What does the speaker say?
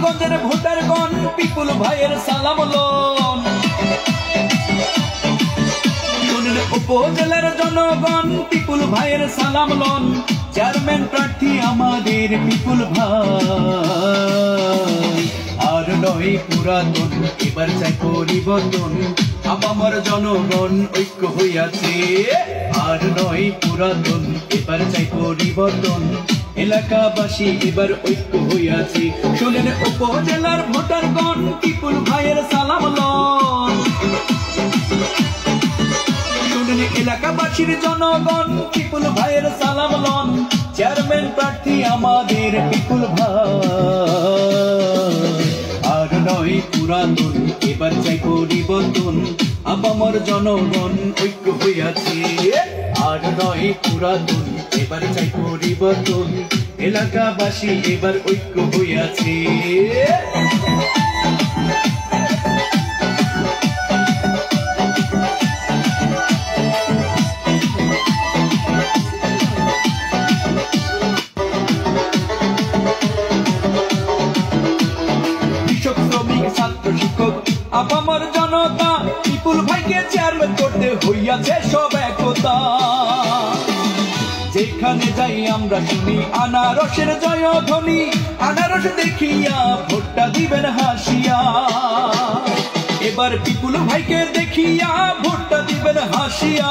মানিকগঞ্জের ভোটারগণ পিপুল ভাইয়ের সালাম লন। শুনুন উপজেলার জনগণ পিপুল ভাইয়ের সালাম লন। চেয়ারম্যান প্রার্থী আমাদের পিপুল ভাই, আর নয় পুরাতন, এবার চাই পরিবর্তন। আপামর জনগণ ঐক্য হইয়াছে, আর নয় পুরাতন, এবার চাই পরিবর্তন। এলাকাবাসী এবার ঐক্য হইয়াছে। শুনেন উপজেলার ভোটারগণ পিপুল ভাইয়ের সালাম লন। শুনেন এলাকাবাসীর জনগণ পিপুল ভাইয়ের সালাম লন। চেয়ারম্যান প্রার্থী আমাদের পিপুল ভাই, আর নয় পুরাতন, এবার চাই পরিবর্তন। আপামর জনগণ ঐক্য হইয়াছে, আর নয় পুরাতন, এবার চাই পরিবর্তন। এলাকাবাসী এবার ঐক্য হইয়াছে। কৃষক, শ্রমিক, ছাত্র, শিক্ষক, আপামর জনতা পিপুল ভাইকে চেয়ারম্যান করতে হইয়াছে সব একতা। যেখানে যাই আমরা শুনি আনারসের জয়ধ্বনি, আনারস দেখিয়া ভোটটা দিবেন হাসিয়া। এবার পিপুল ভাইকে দেখিয়া ভোটটা দিবেন হাসিয়া।